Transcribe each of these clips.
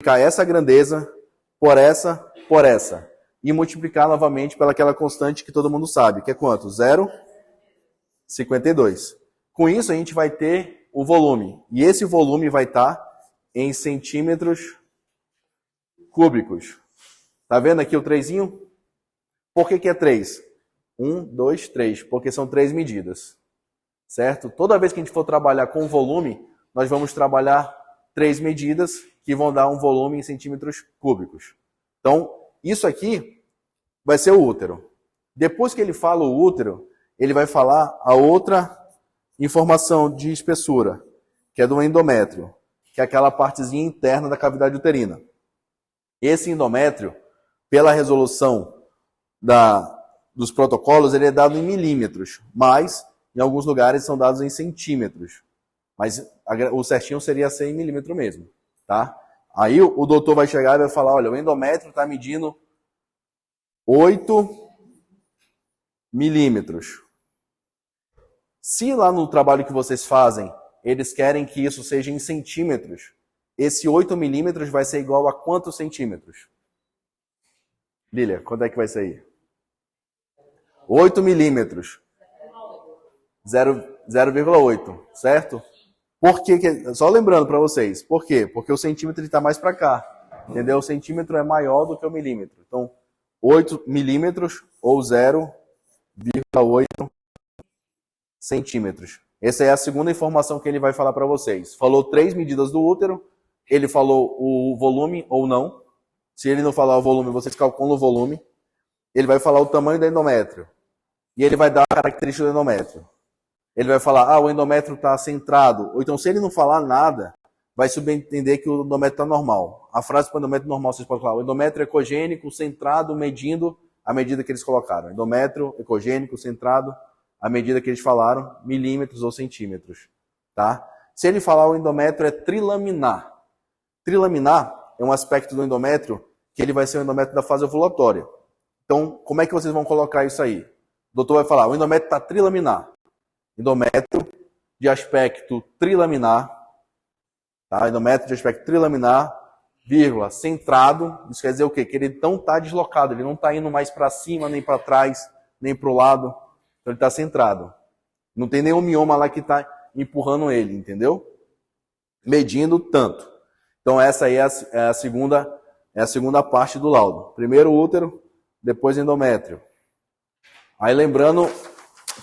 essa grandeza por essa. E multiplicar novamente pelaquela constante que todo mundo sabe, que é quanto? 0,52. Com isso, a gente vai ter o volume. E esse volume vai estar em centímetros cúbicos. Tá vendo aqui o 3zinho? Por que é 3? 1, 2, 3. Porque são 3 medidas. Certo? Toda vez que a gente for trabalhar com volume, nós vamos trabalhar 3 medidas que vão dar um volume em centímetros cúbicos. Então, isso aqui vai ser o útero. Depois que ele fala o útero, ele vai falar a outra informação de espessura, que é do endométrio, que é aquela partezinha interna da cavidade uterina. Esse endométrio, pela resolução dos protocolos, ele é dado em milímetros, mas em alguns lugares são dados em centímetros. Mas o certinho seria 100 milímetros mesmo, tá? Aí o doutor vai chegar e vai falar, olha, o endométrio está medindo 8 milímetros. Se lá no trabalho que vocês fazem, eles querem que isso seja em centímetros, esse 8 milímetros vai ser igual a quantos centímetros? Lília, quanto é que vai sair? 8 milímetros. 0,8, certo? Por que, só lembrando para vocês, por quê? Porque o centímetro está mais para cá, entendeu? O centímetro é maior do que o milímetro. Então, 8 milímetros ou 0,8 centímetros. Essa é a segunda informação que ele vai falar para vocês. Falou 3 medidas do útero, ele falou o volume ou não. Se ele não falar o volume, vocês calculam o volume. Ele vai falar o tamanho do endométrio. E ele vai dar a característica do endométrio. Ele vai falar, o endométrio está centrado. Ou então, se ele não falar nada, vai subentender que o endométrio está normal. A frase para o endométrio normal, vocês podem falar, o endométrio ecogênico, centrado, medindo a medida que eles colocaram. Endométrio ecogênico, centrado, a medida que eles falaram, milímetros ou centímetros. Tá? Se ele falar o endométrio é trilaminar. Trilaminar é um aspecto do endométrio que ele vai ser o endométrio da fase ovulatória. Então, como é que vocês vão colocar isso aí? O doutor vai falar, o endométrio está trilaminar. Endométrio de aspecto trilaminar, tá? Endométrio de aspecto trilaminar, vírgula, centrado, isso quer dizer o quê? Que ele não está deslocado, ele não está indo mais para cima, nem para trás, nem para o lado, então ele está centrado. Não tem nenhum mioma lá que está empurrando ele, entendeu? Medindo tanto. Então essa aí é a segunda parte do laudo. Primeiro útero, depois endométrio. Aí lembrando,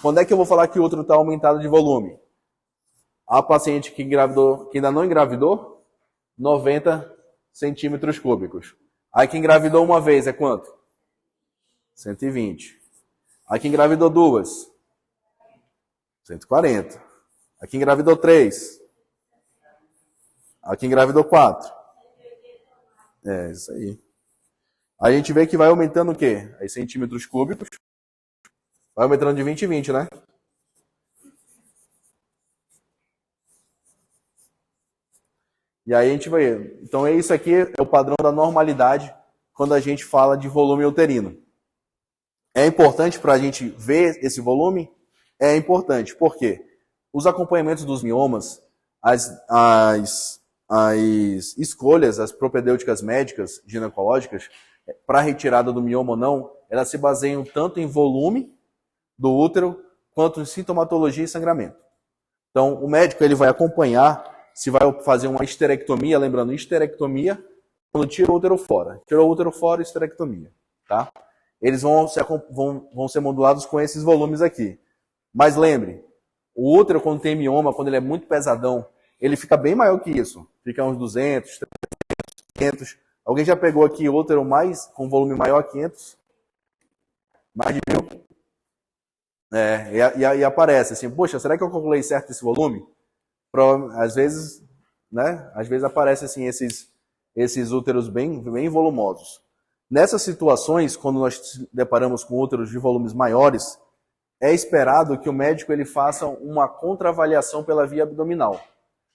quando é que eu vou falar que o útero está aumentado de volume? A paciente que engravidou, que ainda não engravidou, 90 centímetros cúbicos. Aí que engravidou uma vez é quanto? 120. Aí que engravidou duas, 140. Aí que engravidou 3. Aqui engravidou 4. É, isso aí. Aí a gente vê que vai aumentando o quê? Aí centímetros cúbicos. Vai aumentando de 20 em 20, né? E aí a gente vai... Então isso aqui é o padrão da normalidade quando a gente fala de volume uterino. É importante para a gente ver esse volume? É importante. Por quê? Os acompanhamentos dos miomas, as escolhas, as propedêuticas médicas ginecológicas, para retirada do mioma ou não, elas se baseiam tanto em volume do útero, quanto em sintomatologia e sangramento. Então, o médico ele vai acompanhar se vai fazer uma histerectomia, lembrando, histerectomia, quando tira o útero fora. Tirou o útero fora, histerectomia. Tá? Eles vão ser modulados com esses volumes aqui. Mas lembre, o útero, quando tem mioma, quando ele é muito pesadão, ele fica bem maior que isso. Fica uns 200, 300, 500. Alguém já pegou aqui útero com volume maior que 500? Mais de 1000? E aparece assim, poxa, será que eu calculei certo esse volume? Às vezes, né? Às vezes aparecem assim, esses úteros bem volumosos. Nessas situações, quando nós deparamos com úteros de volumes maiores, é esperado que o médico ele faça uma contraavaliação pela via abdominal.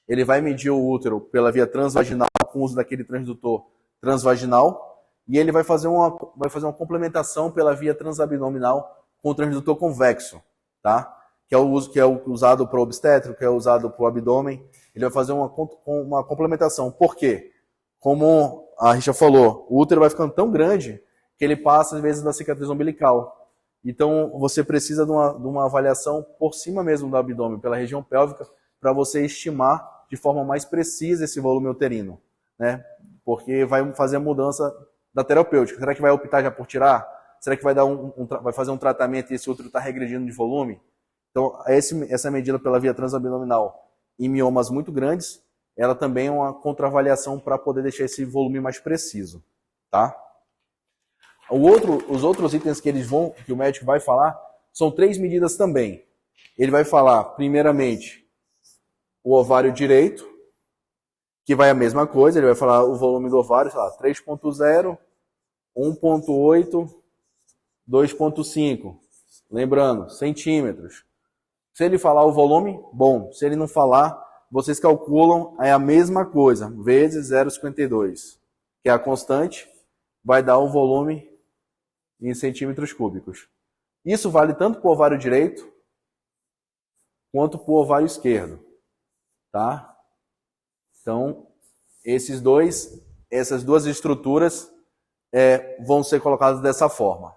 Ele vai medir o útero pela via transvaginal, com o uso daquele transdutor transvaginal, e ele vai fazer uma complementação pela via transabdominal com o transdutor convexo, tá? Que é o usado para o obstétrico, que é usado para o abdômen. Ele vai fazer uma complementação. Por quê? como a Richa falou, o útero vai ficando tão grande que ele passa, às vezes, da cicatriz umbilical. Então, você precisa de uma avaliação por cima mesmo do abdômen, pela região pélvica, para você estimar de forma mais precisa esse volume uterino, né? Porque vai fazer a mudança da terapêutica. Será que vai optar já por tirar? Será que vai, vai fazer um tratamento e esse útero está regredindo de volume? Então, essa medida pela via transabdominal em miomas muito grandes, ela também é uma contraavaliação para poder deixar esse volume mais preciso, tá? Os outros itens que que o médico vai falar são 3 medidas também. Ele vai falar, primeiramente, o ovário direito, que vai a mesma coisa, ele vai falar o volume do ovário, sei lá, 3.0, 1.8, 2.5. Lembrando, centímetros. Se ele falar o volume, bom. Se ele não falar, vocês calculam, é a mesma coisa, vezes 0,52, que é a constante, vai dar o volume em centímetros cúbicos. Isso vale tanto para o ovário direito, quanto para o ovário esquerdo. Tá? Então, essas duas estruturas vão ser colocadas dessa forma.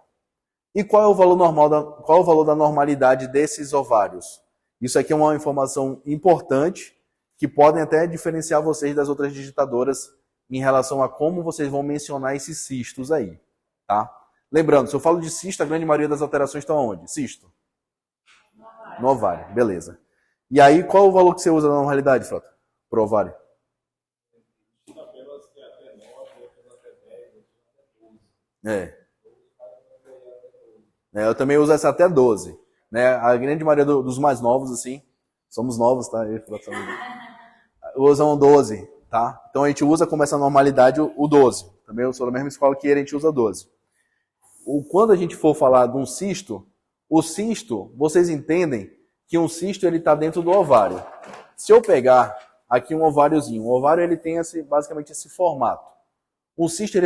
E qual é o valor normal qual é o valor da normalidade desses ovários? Isso aqui é uma informação importante que podem até diferenciar vocês das outras digitadoras em relação a como vocês vão mencionar esses cistos aí, tá? Lembrando, se eu falo de cisto, a grande maioria das alterações estão onde? Cisto? No ovário, beleza. E aí, qual é o valor que você usa na normalidade, Frota? Pro ovário? Eu também uso essa até 12. Né? A grande maioria dos mais novos, assim, somos novos, tá? Usam 12, tá? Então a gente usa como essa normalidade o 12. Também eu sou da mesma escola que ele, a gente usa 12. Quando a gente for falar de um cisto, o cisto, vocês entendem que um cisto ele está dentro do ovário. Se eu pegar aqui um ováriozinho, o ovário ele tem basicamente esse formato. O cisto ele